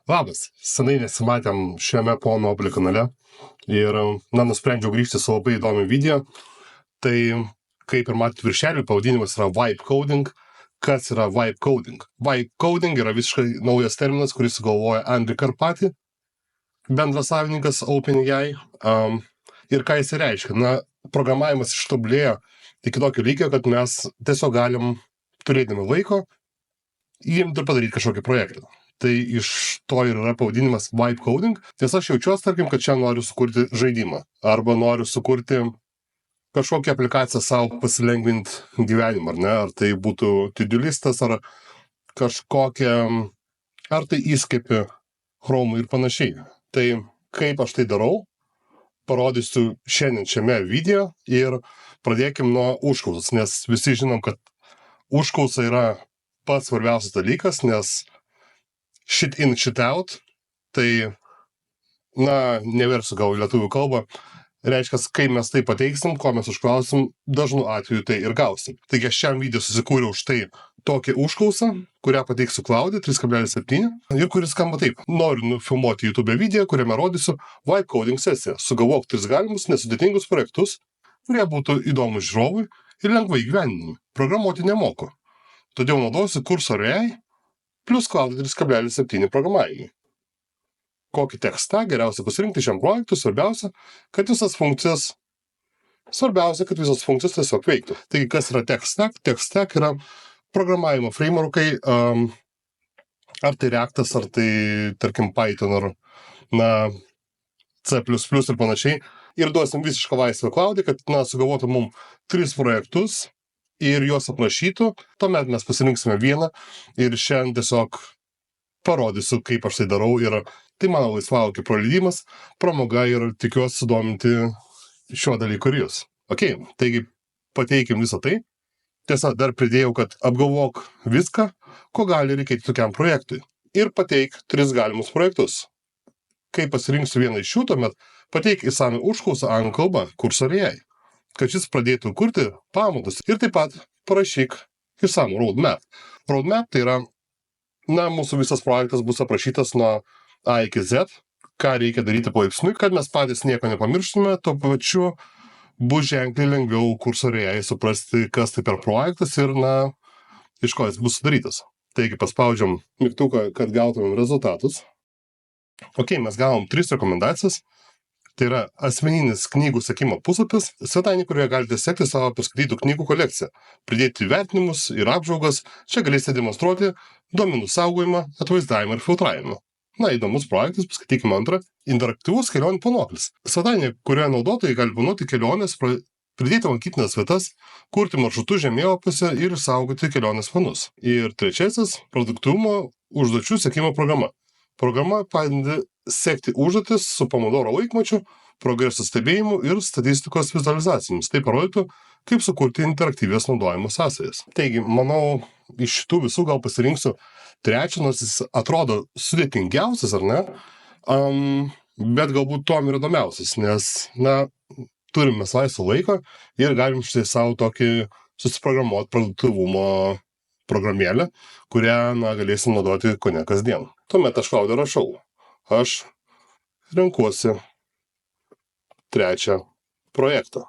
Labas, senai nesimatėm šiame Pono Oblį kanale ir, nusprendžiau grįžti su labai įdomiu video. Tai, kaip ir matėt viršelį, pavadinimas yra Vibe Coding. Kas yra Vibe Coding? Vibe Coding yra visiškai naujas terminas, kurį sugalvoja Andri Karpathy, bendrasavininkas OpenAI. Ir ką jis reiškia? Programavimas ištobulėjo iki tokio lygio, kad mes tiesiog galim, turėdami laiko, imti ir padaryti kažkokį projektą. Tai iš to ir yra pavadinimas Vibe Coding, nes aš jaučiuosi, tarkim, kad čia noriu sukurti žaidimą, arba noriu sukurti kažkokią aplikaciją savo pasilengvinti gyvenimą, ar ne? Ar tai būtų to-do listas, ar kažkokia, ar tai įskaipi Chrome ir panašiai. Tai kaip aš tai darau, parodysiu šiandien šiame video ir pradėkim nuo užklausos, nes visi žinom, kad užklausa yra pats svarbiausias dalykas, nes shit in, shit out, tai, neversiu gal lietuvių kalbą, reiškia, kai mes tai pateiksim, ko mes užklausim, dažnu atveju tai ir gausim. Taigi aš šiam video susikūriau štai tokią užklausą, kurią pateiksiu Cloud'e 3.7 ir kuris skamba taip. Noriu nufilmuoti YouTube video, kuriame rodysiu Vibe Coding sesiją. Sugalvok 3 galimus nesudėtingus projektus, kurie būtų įdomus žiūrovui ir lengvai įgyvendinami. Programuoti nemoku. Todėl naudosiu Cursor.ai plus Cloud'e 3.7 programavimui. Kokį tekstą geriausia pasirinkti šiam projektui, svarbiausia, kad visas funkcijas tiesiog veiktų. Taigi, kas yra TechStack? TechStack yra programavimo frameworkai, ar tai Reactas, ar tai, tarkim, Python, ar C++ ir panašiai. Ir duosim visišką laisvę Cloud'e, kad, sugalvotų mum 3 projektus ir juos aprašytų. Tuomet mes pasirinksime vieną ir šiandien tiesiog parodysiu, kaip aš tai darau. Ir tai mano laisvalaikio praleidimas, pramoga ir tikiuosi sudominti šiuo dalyku ir jūs. Taigi pateikim visą tai. Tiesa, dar pridėjau, kad apgalvok viską, ko gali reikėti tokiam projektui. Ir pateik 3 galimus projektus. Kai pasirinksiu vieną iš jų, tuomet pateik įsamią užklausą anglų kalba Cursor.ai, kad šis pradėtų kurti pamatus. Ir taip pat parašyk išsamų roadmap. Roadmap tai yra, mūsų visas projektas bus aprašytas nuo A iki Z, ką reikia daryti palaipsniui, kad mes patys nieko nepamirštume, tuo pačiu bus ženkliai lengviau Cursor.ai suprasti, kas tai per projektas ir, iš ko jis bus sudarytas. Taigi paspaudžiam mygtuką, kad gautumėm rezultatus. Mes gavom 3 rekomendacijas. Tai yra asmeninis knygų sekimo puslapis, svetainė, kurioje galite sekti savo paskaitytų knygų kolekciją, pridėti vertinimus ir apžvalgas. Čia galėsite demonstruoti duomenų saugojimą, atvaizdavimą ir filtravimą. Įdomus projektas, paskaitykime antrą. Interaktyvus kelionių planoklis. Svetainė, kurioje naudotojai gali planuoti keliones, pridėti lankytinas vietas, kurti maršrutų žemėlapiuose ir saugoti kelionės planus. Ir trečiasis - produktyvumo užduočių sekimo programa. Programa padeda sekti užduotis su Pomodoro laikmačiu, progreso stebėjimu ir statistikos vizualizacijomis. Tai parodytų, kaip sukurti interaktyvės naudojimo sąsajas. Taigi, manau, iš šitų visų gal pasirinksiu trečią, nors jis atrodo sudėtingiausias, ar ne? Bet galbūt tuom ir įdomiausias, nes, turim mes laisvo laiko ir galim štai savo tokį susiprogramuoti produktyvumo programėlę, kurią, galėsim naudoti kone kasdien. Tuomet aš Cloud'e rašau. Aš renkuosi trečią projektą.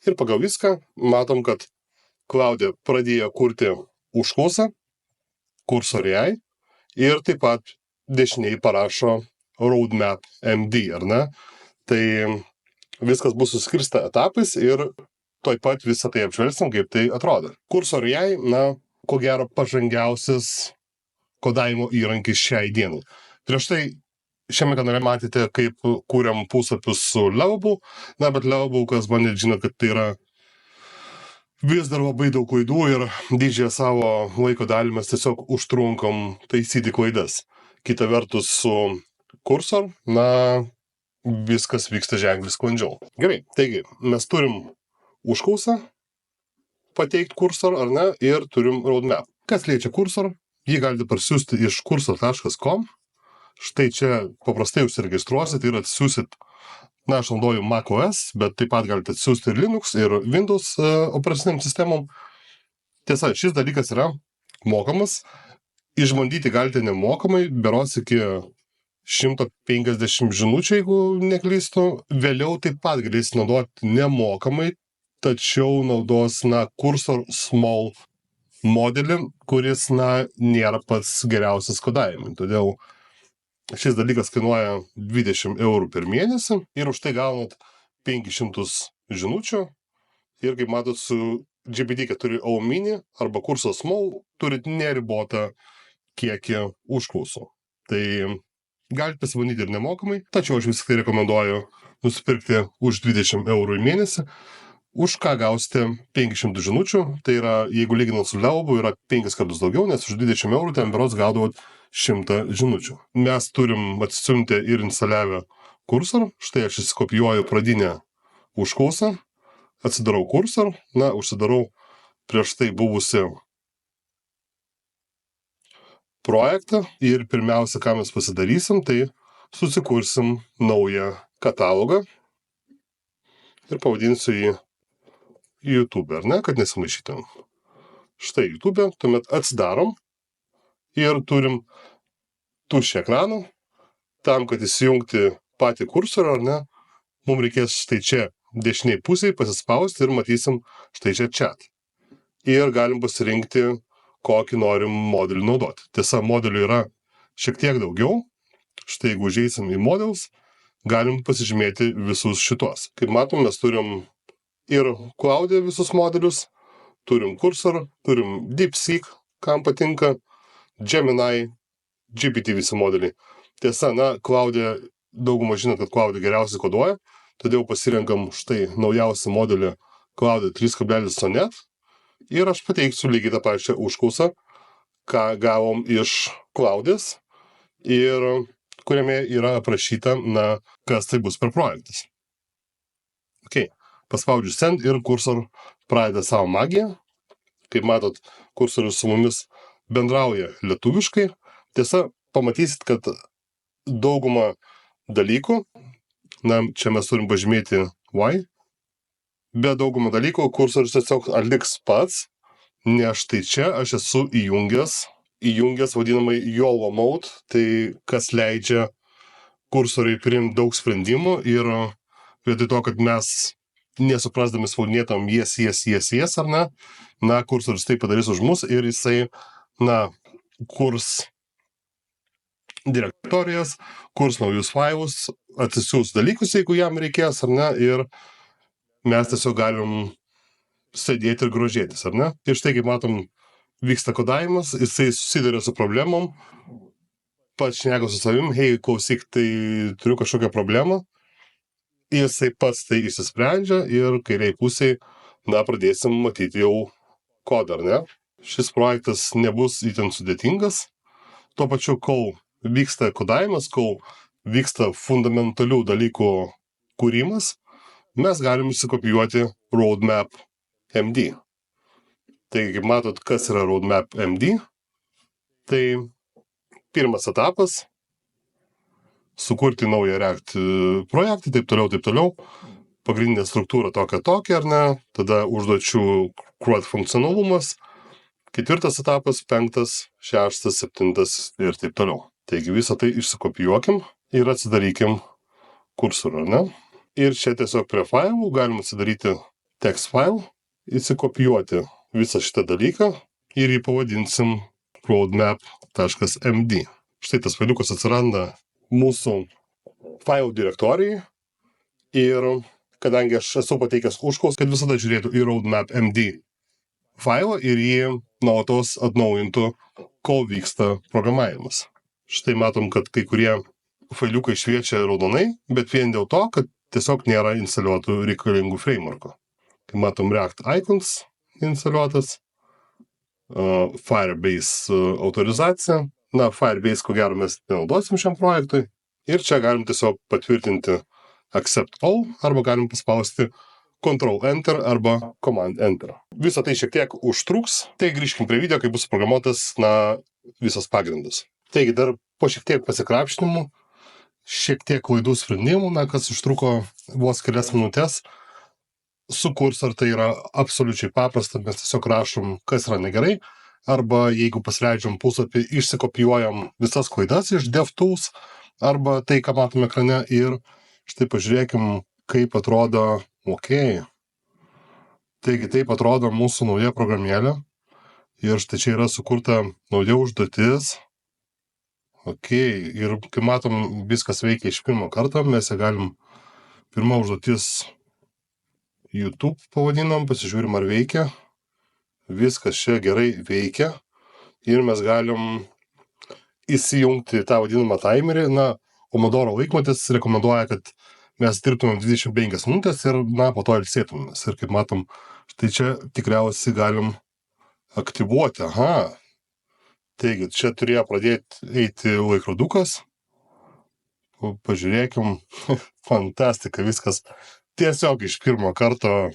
Ir pagal viską matom, kad Cloud'e pradėjo kurti užklausą Cursor.ai ir taip pat dešiniai parašo roadmap MD, ar ne? Tai viskas bus suskirsta etapais ir tuoj pat visą tai apžvelgsim, kaip tai atrodo. Cursor.ai, ko gero pažangiausias kodavimo įrankis šiai dienai. Prieš tai šiame kanale matėte, kaip kūriam puslapius su Lovable, bet Lovable, kas bandėt, žinot, kad tai yra vis dar labai daug klaidų ir didžiąją savo laiko dalį mes tiesiog užtrunkam taisyti klaidas. Kita vertus su Cursor, viskas vyksta ženkliai sklandžiau. Gerai, taigi mes turim užklausą pateikti Cursor, ar ne, ir turim roadmap. Kas liečia Cursor, jį galite parsiųsti iš cursor.com. Štai čia paprastai užsiregistruosit ir atsiųsit, aš naudoju macOS, bet taip pat galite atsiųsti ir Linux, ir Windows operaciniam sistemom. Tiesa, šis dalykas yra mokamas, Išbandyti galite nemokamai, berods iki 150 žinučių, jeigu neklystu. Vėliau taip pat galės naudoti nemokamai, tačiau naudos, Cursor Small modelį, kuris, nėra pats geriausias kodavimui. Todėl šis dalykas kainuoja 20 eurų per mėnesį ir už tai gaunat 500 žinučių. Ir kaip matot, su GPT-4o mini arba Cursor Small turit neribotą kiekį užklausų. Tai galite pasibandyti ir nemokamai, tačiau aš vis tik tai rekomenduoju nusipirkti už 20 eurų į mėnesį, už ką gausite 500 žinučių. Tai yra, jeigu lyginant su Leubu, yra 5 kartus daugiau, nes už 20 eurų ten berods gaudavot 100 žinučių. Mes turim atsisiuntę ir instaliavę Cursor. Štai aš įsikopijuoju pradinę užklausą, atsidarau Cursor, užsidarau prieš tai buvusi projektą ir pirmiausia, ką mes pasidarysim, tai susikursim naują katalogą ir pavadinsiu jį YouTube, kad nesimaišytum. Štai YouTube, tuomet atsidarom ir turim tuščią ekraną. Tam, kad įsijungti patį kursorą, mums reikės štai čia dešiniai pusėje pasispausti ir matysim štai čia chat. Ir galim pasirinkti, kokį norim modelį naudoti. Tiesa, modelių yra šiek tiek daugiau. Štai jeigu užeisim į models, galim pasižymėti visus šitos. Kaip matom, mes turim ir Cloud'e visus modelius, turim Cursor, turim DeepSeek, kam patinka, Gemini, GPT visi modeliai. Tiesa, Cloud'e daugumą žinot, kad Cloud'e geriausiai koduoja, todėl pasirenkam štai naujausią modelį Cloud'e 3.Sonnet ir aš pateiksiu lygiai tą pačią užklausą, ką gavom iš Cloud'ės ir kuriame yra aprašyta, kas tai bus per projektas. Paspaudžiu Send ir Cursor pradeda savo magiją. Kaip matot, Cursorius su mumis bendrauja lietuviškai. Tiesa, pamatysit, kad daugumą dalykų, čia mes turim pažymėti Y, bet daugumą dalykų Cursorius tiesiog atliks pats, nes štai čia aš esu įjungęs vadinamai YOLO mode, tai kas leidžia Cursoriui priimti daug sprendimų ir vietoj to, kad mes nesuprasdami spaudinėtam yes, Cursorius tai padarys už mus ir jisai, kurs direktorijas, kurs naujus failus, atsisiųs dalykus, jeigu jam reikės, ir mes tiesiog galim sėdėti ir grožėtis, Ir štai, kaip matom, vyksta kodavimas, jisai susiduria su problemom, pats šneka su savim, hei, klausyk, tai turiu kažkokią problemą, jisai pats tai išsisprendžia ir kairiai pusėje, pradėsim matyti jau kodą, Šis projektas nebus itin sudėtingas, tuo pačiu, kol vyksta kodavimas, kol vyksta fundamentalių dalykų kūrimas, mes galim įsikopijuoti Roadmap MD. Tai, kaip matot, kas yra Roadmap MD, tai pirmas etapas – sukurti naują React projektą, taip toliau. Pagrindinė struktūra tokia, tada užduočių CRUD funkcionalumas, 4 etapas, 5, 6, 7 ir taip toliau. Taigi visą tai išsikopijuokim ir atsidarykim Cursorą, Ir čia tiesiog prie failų galim atsidaryti text file, įsikopijuoti visą šitą dalyką ir jį pavadinsim roadmap.md. Štai tas failiukas atsiranda mūsų failų direktorijai ir kadangi aš esu pateikęs užklausą, kad visada žiūrėtų į roadmap.md failą ir jį nuolatos atnaujintų, kol vyksta programavimas. Štai matom, kad kai kurie failiukai šviečia raudonai, bet vien dėl to, kad tiesiog nėra instaliuotų reikalingų frameworkų. Kai matom React Icons instaliuotas, Firebase autorizacija. Firebase, ko gero, mes nenaudosim šiam projektui. Ir čia galim tiesiog patvirtinti Accept All, arba galim paspausti Ctrl-Enter arba Command-Enter. Visą tai šiek tiek užtruks, tai grįžkim prie video, kai bus programuotas, visas pagrindas. Taigi, dar po šiek tiek pasikrapštinimų, šiek tiek klaidų sprendimų, kas užtruko vos kelias minutės. Su Cursor tai yra absoliučiai paprasta, mes tiesiog rašom, kas yra negerai, arba jeigu pasileidžiam puslapį, išsikopijuojam visas klaidas iš DevTools, arba tai, ką matome ekrane, ir štai pažiūrėkim, kaip atrodo, Taigi taip atrodo mūsų nauja programėlė, ir štai čia yra sukurta nauja užduotis, ir kai matom, viskas veikia iš pirmo karto, mes ją galim, pirma užduotis YouTube pavadinom, pasižiūrim, ar veikia, viskas čia gerai veikia, ir mes galim įsijungti tą vadinamą timerį. Pomodoro laikmatis rekomenduoja, kad mes dirbtumėm 25 minutės ir, po to ilsėtumės. Ir kaip matom, štai čia tikriausiai galim aktyvuoti. Taigi, čia turėjo pradėti eiti laikrodukas. Pažiūrėkim, fantastika, viskas tiesiog iš pirmo karto.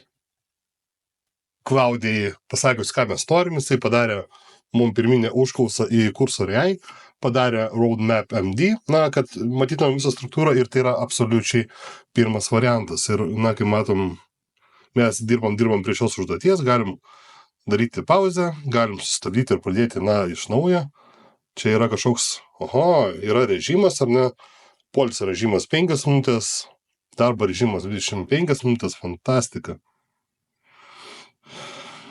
Klaudijai pasakius, ką mes norim, jisai padarė mums pirminę užklausą į Cursor.ai, padarė Roadmap MD, kad matytumėm visą struktūrą, ir tai yra absoliučiai pirmas variantas. Ir, kaip matom, mes dirbam prie šios užduoties, galim daryti pauzę, galim sustabdyti ir pradėti, iš naujo. Čia yra kažkoks, yra režimas, ar ne, poilsio režimas 5 minutės, darbo režimas 25 minutės, fantastika.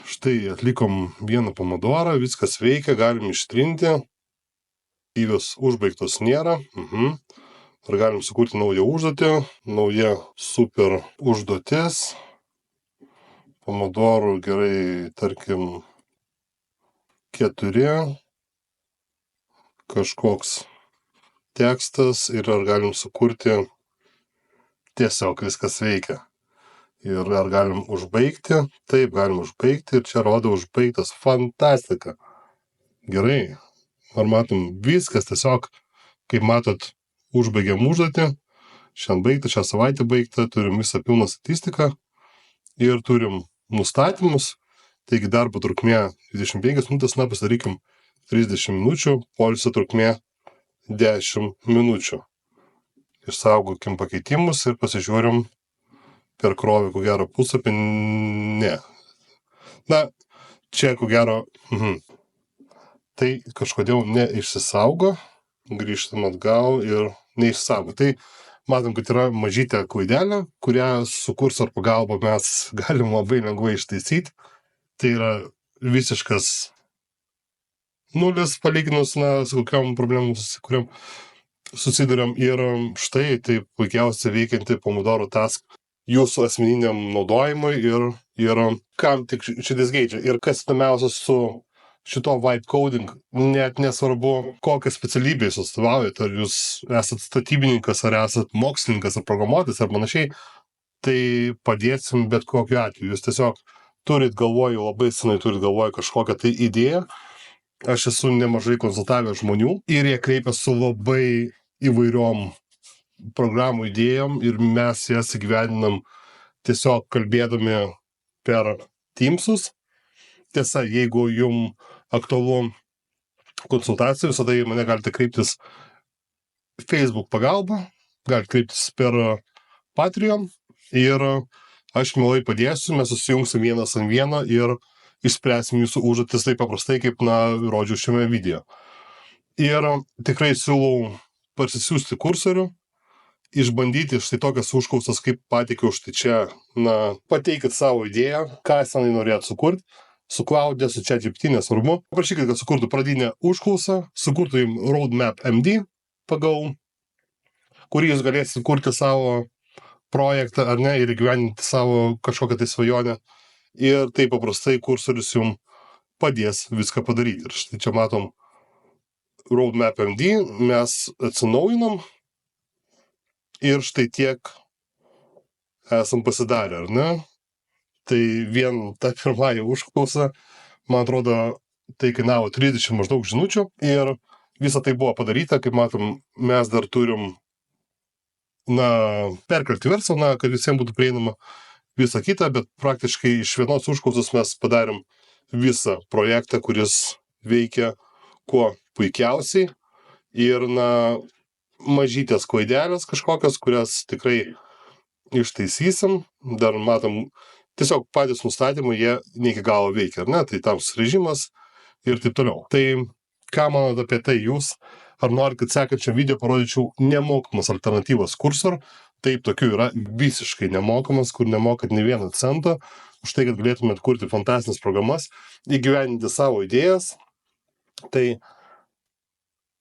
Štai atlikom vieną pomodorą, viskas veikia, galim ištrinti, įvės užbaigtos nėra. Ar galim sukurti naują užduotį, nauja super užduotis, pomodorų gerai, tarkim, 4, kažkoks tekstas, ir ar galim sukurti, tiesiog viskas veikia. Ir ar galim užbaigti? Taip, galim užbaigti, ir čia rodo užbaigtas, fantastika. Gerai, ar matom, viskas tiesiog, kaip matot, užbaigiam užduotį, šiandien baigta, šią savaitę baigta, turim visą pilną statistiką ir turim nustatymus, taigi darbo trukmė 25 minutės, pasidarykim 30 minučių, poilsio trukmė 10 minučių. Išsaugokim pakeitimus ir pasižiūrim, per krovį, ko gero, puslapį, ne. Čia, ko gero, tai kažkodėl neišsisaugo, grįžtam atgal ir neišsaugo. Tai matom, kad yra mažytė klaidelė, kurią su Cursor pagalba mes galim labai lengvai ištaisyti. Tai yra visiškas nulis palyginus, su kokiam problemom susiduriam, ir štai tai puikiausiai veikianti Pomodoro Task jūsų asmeniniam naudojimui ir kam tik šitas geidžia. Ir kas įdomiausia su šito vibe coding, net nesvarbu, kokią specialybę jūs atstovaujate, ar jūs esat statybininkas, ar esat mokslininkas, ar programuotojas, ar panašiai, tai padėsim bet kokiu atveju. Jūs tiesiog turit galvoj, labai senai turit galvoj kažkokią tai idėją. Aš esu nemažai konsultavęs žmonių, ir jie kreipia su labai įvairiom programų idėjom, ir mes jas įgyvendinam tiesiog kalbėdami per Teamsus. Tiesa, jeigu jums aktualu konsultacija, visada į mane galite kreiptis Facebook pagalba, galite kreiptis per Patreon, ir aš mielai padėsiu, mes susijungsim vienas ant vieno ir išspręsim jūsų užduotis taip paprastai, kaip rodžiau šiame video. Ir tikrai siūlau parsisiųsti kursorių, išbandyti štai tokias užklausas, kaip pateikiau štai čia. Pateikit savo idėją, ką senai norėt sukurti, su Klaudija, su ChatGPT, nesvarbu. Paprašykit, kad sukurtų pradinę užklausą, sukurtų jums Roadmap MD, pagal kurį jūs galėsite kurti savo projektą, ar ne, ir įgyvendinti savo kažkokią tai svajonę. Ir taip paprastai kursorius jums padės viską padaryti. Ir štai čia matom Roadmap MD, mes atsinaujinam. Ir štai tiek esam pasidarę, ar ne? Tai vien ta pirmąją užklausą, man atrodo, tai kainavo 30 maždaug žinučių, ir visa tai buvo padaryta, kaip matom, mes dar turim, perkelti versiją, kad visiems būtų prieinama visa kita, bet praktiškai iš vienos užklausos mes padarėm visą projektą, kuris veikia kuo puikiausiai, ir, mažytės klaidelės kažkokios, kurias tikrai ištaisysim. Dar matom, tiesiog patys nustatymai, jie ne iki galo veikia, ar ne? Tai tamsus režimas ir taip toliau. Tai ką manote apie tai jūs? Ar norit, kad sekančiam video parodyčiau nemokamas alternatyvas Kursor? Taip, tokių yra visiškai nemokamas, kur nemokat nei vieną centą, už tai, kad galėtumėt kurti fantastinės programas, įgyvendinti savo idėjas. Tai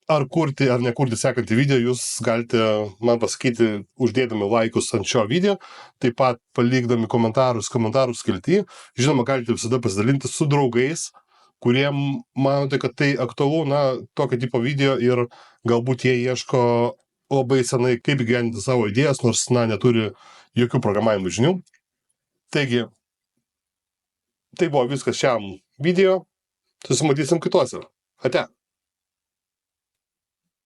ar kurti, ar nekurti sekantį video, jūs galite man pasakyti, uždėdami laikus ant šio video, taip pat palikdami komentarus skilty. Žinoma, galite visada pasidalinti su draugais, kurie manote, kad tai aktualu, tokio tipo video ir galbūt jie ieško labai senai, kaip įgyvendinti savo idėjas, nors, neturi jokių programavimo žinių. Taigi, tai buvo viskas šiam video. Susimatysim kituose. Ate.